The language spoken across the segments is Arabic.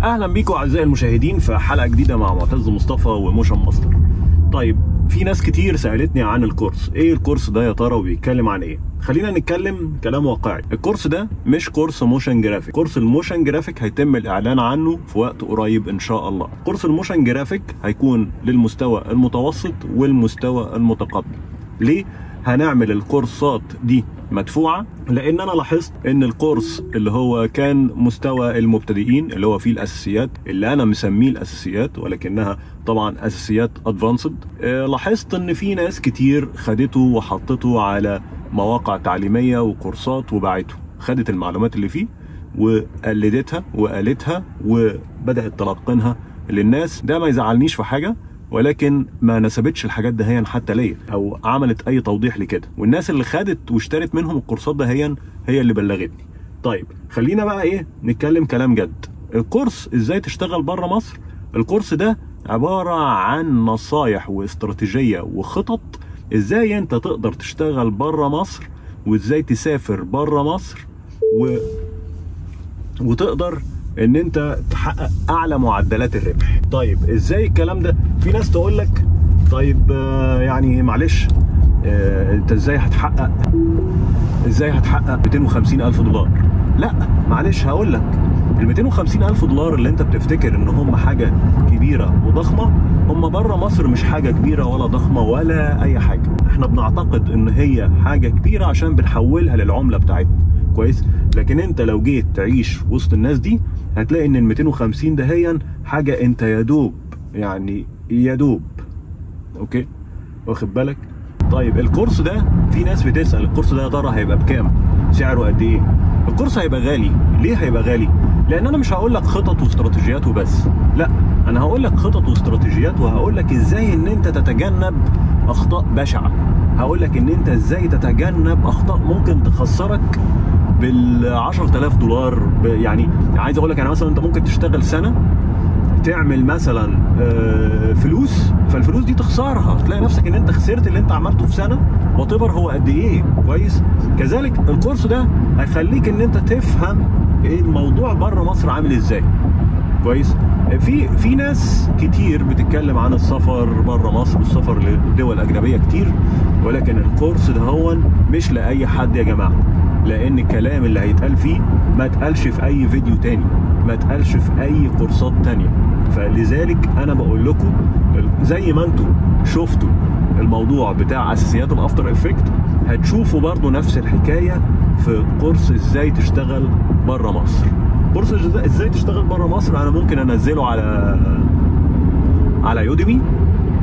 اهلا بيكم اعزائي المشاهدين في حلقه جديده مع معتز مصطفى وموشن ماستر. طيب، في ناس كتير سالتني عن الكورس. ايه الكورس ده يا ترى وبيتكلم عن ايه؟ خلينا نتكلم كلام واقعي. الكورس ده مش كورس موشن جرافيك. كورس الموشن جرافيك هيتم الاعلان عنه في وقت قريب ان شاء الله. كورس الموشن جرافيك هيكون للمستوى المتوسط والمستوى المتقدم. ليه هنعمل الكورسات دي مدفوعه؟ لان انا لاحظت ان الكورس اللي هو كان مستوى المبتدئين، اللي هو فيه الاساسيات، اللي انا مسميه الاساسيات ولكنها طبعا اساسيات ادفانسد، لاحظت ان في ناس كتير خدته وحطته على مواقع تعليميه وكورسات وباعته. خدت المعلومات اللي فيه وقلدتها وقالتها وبدات تلقنها للناس. ده ما يزعلنيش في حاجه، ولكن ما نسبتش الحاجات دهيا حتى ليا او عملت اي توضيح لكده. والناس اللي خدت واشترت منهم الكورسات دهيا هي اللي بلغتني. طيب خلينا بقى نتكلم كلام جد. الكورس ازاي تشتغل بره مصر؟ الكورس ده عبارة عن نصايح واستراتيجية وخطط ازاي انت تقدر تشتغل بره مصر، وازاي تسافر بره مصر وتقدر ان انت تحقق اعلى معدلات الربح. طيب ازاي الكلام ده؟ في ناس تقول لك طيب يعني معلش انت ازاي هتحقق 250,000 دولار؟ لا معلش، هقول لك ال 250,000 دولار اللي انت بتفتكر ان هم حاجه كبيره وضخمه، هم بره مصر مش حاجه كبيره ولا ضخمه ولا اي حاجه. احنا بنعتقد ان هي حاجه كبيره عشان بنحولها للعمله بتاعتنا، كويس؟ لكن انت لو جيت تعيش وسط الناس دي هتلاقي ان ال 250 دهيا حاجه انت يا دوب اوكي، واخد بالك؟ طيب الكورس ده، في ناس بتسال الكورس ده يا ترى هيبقى بكام؟ سعره قد ايه؟ الكورس هيبقى غالي. ليه هيبقى غالي؟ لان انا مش هقول لك خطط واستراتيجيات وبس، لا، انا هقول لك خطط واستراتيجيات، وهقول لك ازاي ان انت تتجنب اخطاء بشعه. هقول لك ان انت ازاي تتجنب اخطاء ممكن تخسرك بال10,000 دولار. يعني عايز اقول لك، يعني مثلا انت ممكن تشتغل سنه تعمل مثلا فلوس، فالفلوس دي تخسرها، تلاقي نفسك ان انت خسرت اللي انت عملته في سنه وتبر هو قد ايه، كويس؟ كذلك الكورس ده هيخليك ان انت تفهم ايه الموضوع بره مصر عامل ازاي، كويس؟ في ناس كتير بتتكلم عن السفر بره مصر والسفر لدول اجنبيه كتير، ولكن الكورس ده هو مش لاي حد يا جماعه، لان الكلام اللي هيتقال فيه ما اتقالش في اي فيديو تاني، ما اتقالش في اي كورسات تانية. فلذلك انا بقول لكم زي ما انتم شفتوا الموضوع بتاع اساسيات الافتر افكت، هتشوفوا برضو نفس الحكايه في كورس ازاي تشتغل بره مصر. كورس ازاي تشتغل بره مصر انا ممكن انزله على يوديمي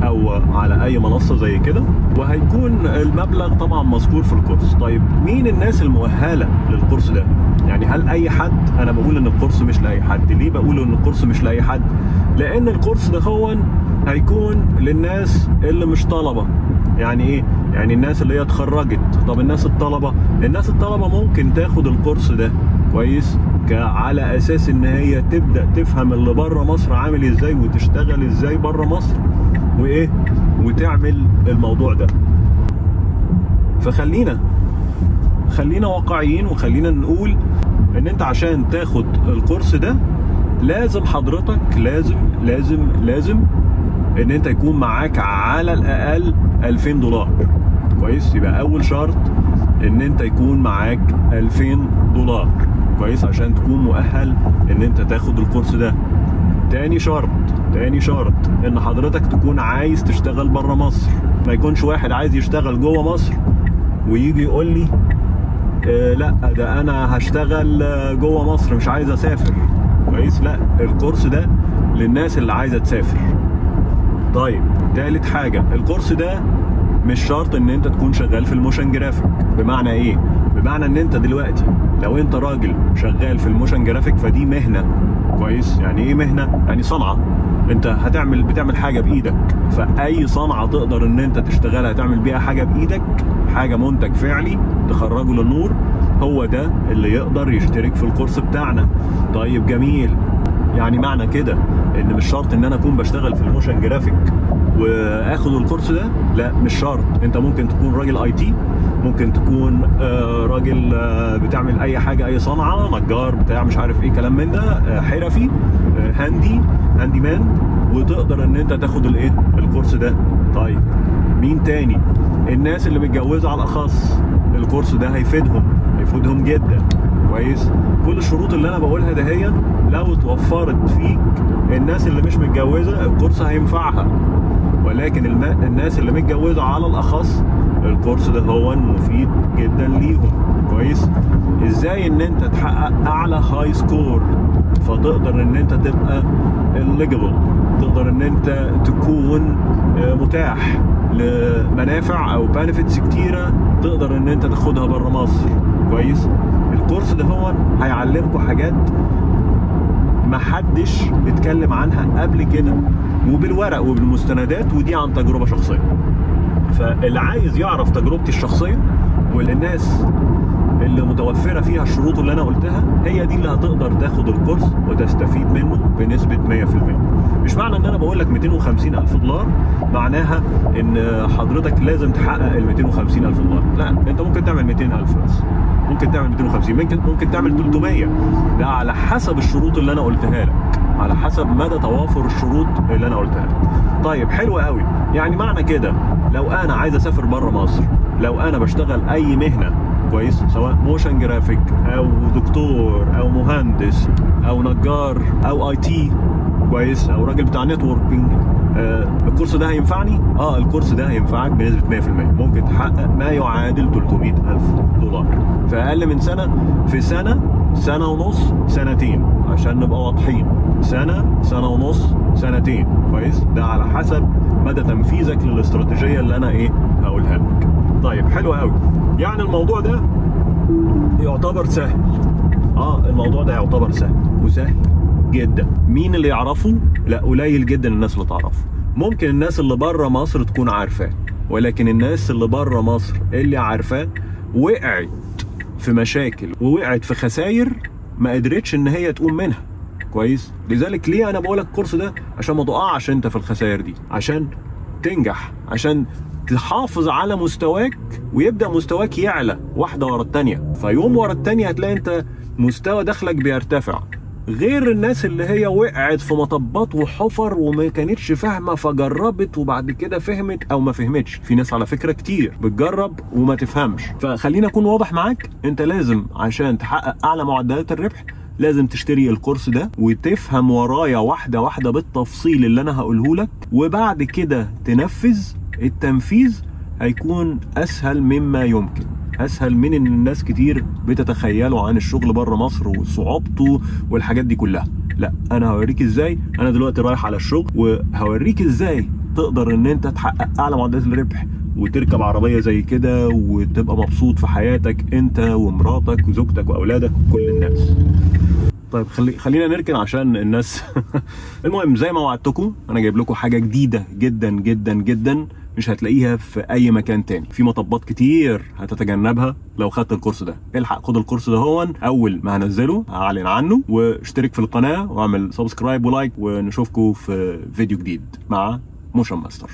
او على اي منصه زي كده، وهيكون المبلغ طبعا مذكور في الكورس. طيب مين الناس المؤهله للكورس ده؟ يعني هل اي حد؟ انا بقول ان الكورس مش لاي حد. ليه بقول ان الكورس مش لاي حد؟ لان الكورس ده هيكون للناس اللي مش طلبه. يعني ايه؟ يعني الناس اللي هي اتخرجت. طب الناس الطلبه ممكن تاخد الكورس ده، كويس؟ على اساس ان هي تبدا تفهم اللي بره مصر عامل ازاي وتشتغل ازاي بره مصر وتعمل الموضوع ده. فخلينا واقعيين، وخلينا نقول ان انت عشان تاخد الكورس ده لازم حضرتك لازم ان انت يكون معاك على الاقل 2000 دولار، كويس؟ يبقى اول شرط ان انت يكون معاك 2000 دولار، كويس؟ عشان تكون مؤهل ان انت تاخد الكورس ده. تاني شرط ان حضرتك تكون عايز تشتغل بره مصر. ما يكونش واحد عايز يشتغل جوه مصر ويجي يقول لي لا ده انا هشتغل جوه مصر مش عايز اسافر، كويس؟ لا، الكورس ده للناس اللي عايزه تسافر. طيب تالت حاجه، الكورس ده مش شرط ان انت تكون شغال في الموشن جرافيك. بمعنى ايه؟ بمعنى ان انت دلوقتي لو انت راجل شغال في الموشن جرافيك فدي مهنه، كويس؟ يعني ايه مهنه؟ يعني صنعه، انت بتعمل حاجه بايدك. فاي صنعه تقدر ان انت تشتغلها تعمل بيها حاجه بايدك، حاجه منتج فعلي تخرجه للنور، هو ده اللي يقدر يشترك في الكورس بتاعنا. طيب جميل، يعني معنى كده ان مش شرط ان انا اكون بشتغل في الموشن جرافيك واخد الكورس ده؟ لا مش شرط. انت ممكن تكون راجل اي تي، ممكن تكون راجل بتعمل اي حاجه، اي صنعه، نجار بتاع مش عارف ايه كلام من ده، حرفي، هاندي مان، وتقدر ان انت تاخد الايه الكورس ده. طيب مين تاني؟ الناس اللي متجوزه على الاخص، الكورس ده هيفيدهم جدا. كويس. كل الشروط اللي انا بقولها دهيا لو اتوفرت فيك الناس اللي مش متجوزه الكورس هينفعها، ولكن الناس اللي متجوزه على الاخص الكورس ده هو مفيد جدا ليهم. كويس. ازاي ان انت تحقق اعلى هاي سكور فتقدر ان انت تبقى eligible، تقدر ان انت تكون متاح لمنافع او بنفيتس كتيره تقدر ان انت تاخدها بره مصر. كويس. الكورس ده هو هيعلمكم حاجات محدش اتكلم عنها قبل كده، وبالورق وبالمستندات، ودي عن تجربه شخصيه. فاللي عايز يعرف تجربتي الشخصيه والناس اللي متوفره فيها الشروط اللي انا قلتها، هي دي اللي هتقدر تاخد الكورس وتستفيد منه بنسبه 100%. مش معنى ان انا بقول لك 250,000 دولار معناها ان حضرتك لازم تحقق ال 250,000 دولار. لا، انت ممكن تعمل 200,000 بس، ممكن تعمل 250، ممكن تعمل 300. ده على حسب الشروط اللي انا قلتها لك، على حسب مدى توافر الشروط اللي انا قلتها لك. طيب حلو قوي. يعني معنى كده لو انا عايز اسافر بره مصر، لو انا بشتغل اي مهنه، كويس، سواء موشن جرافيك او دكتور او مهندس او نجار او اي تي، كويس، او راجل بتاع نتوركينج، الكورس ده هينفعني؟ الكورس ده هينفعك بنسبه 100%. ممكن تحقق ما يعادل 300,000 دولار في اقل من سنه، في سنه ونص، سنتين، عشان نبقى واضحين. سنه ونص، سنتين. كويس. ده على حسب مدى تنفيذك للاستراتيجيه اللي انا هقولها لك. طيب حلو قوي. يعني الموضوع ده يعتبر سهل. الموضوع ده يعتبر سهل وسهل جدا. مين اللي يعرفه؟ لا، قليل جدا الناس اللي تعرفه. ممكن الناس اللي بره مصر تكون عارفاه، ولكن الناس اللي بره مصر اللي عارفاه وقعت في مشاكل ووقعت في خسائر ما قدرتش ان هي تقوم منها. كويس. لذلك ليه انا بقولك الكورس ده؟ عشان ما تقعش انت في الخسائر دي، عشان تنجح، عشان تحافظ على مستواك ويبدأ مستواك يعلى واحدة ورا التانية. فيوم ورا التانية هتلاقي انت مستوى دخلك بيرتفع، غير الناس اللي هي وقعت في مطبات وحفر وما كانتش فاهمة فجربت وبعد كده فهمت او ما فهمتش. في ناس على فكرة كتير بتجرب وما تفهمش. فخلينا اكون واضح معاك، انت لازم عشان تحقق اعلى معدلات الربح لازم تشتري الكورس ده وتفهم ورايا واحدة واحدة بالتفصيل اللي انا هقوله لك، وبعد كده تنفذ. التنفيذ هيكون اسهل مما يمكن، اسهل من ان الناس كتير بتتخيلوا عن الشغل بره مصر وصعوبته والحاجات دي كلها. لا، انا هوريك ازاي. انا دلوقتي رايح على الشغل وهوريك ازاي تقدر ان انت تحقق اعلى معدلات الربح وتركب عربيه زي كده وتبقى مبسوط في حياتك انت ومراتك وزوجتك واولادك وكل الناس. طيب خلينا نركن عشان الناس المهم، زي ما وعدتكم انا جايب لكم حاجه جديده جدا جدا جدا مش هتلاقيها في اي مكان تاني. في مطبات كتير هتتجنبها لو خدت الكورس ده. الحق خد الكورس ده هون اول ما هنزله هعلن عنه، واشترك في القناه واعمل سبسكرايب ولايك، ونشوفكم في فيديو جديد مع موشن ماستر.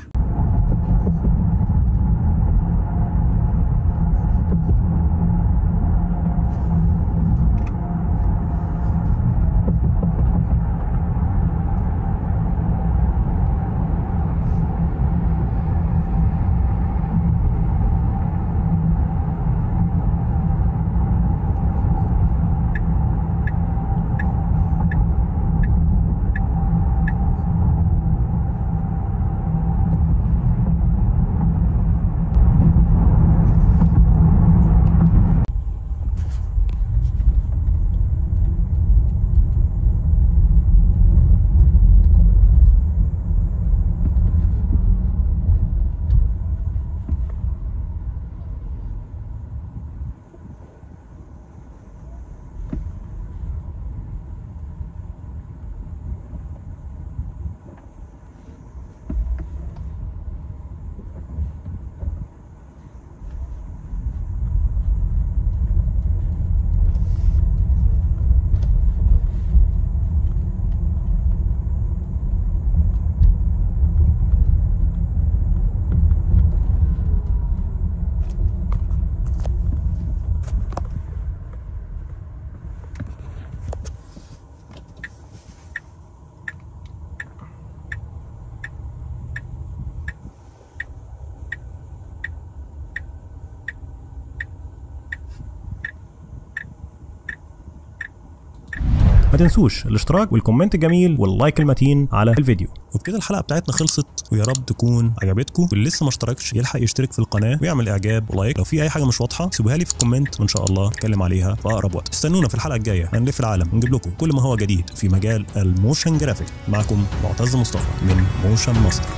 ما تنسوش الاشتراك والكومنت الجميل واللايك المتين على الفيديو. وبكده الحلقه بتاعتنا خلصت، ويا رب تكون عجبتكم. واللي لسه ما اشتركش يلحق يشترك في القناه ويعمل اعجاب ولايك. لو في اي حاجه مش واضحه سيبوها لي في الكومنت وان شاء الله نتكلم عليها في اقرب وقت. استنونا في الحلقه الجايه، هنلف العالم ونجيب لكم كل ما هو جديد في مجال الموشن جرافيك. معكم معتز مصطفى من موشن ماستر.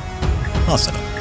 مع السلامه.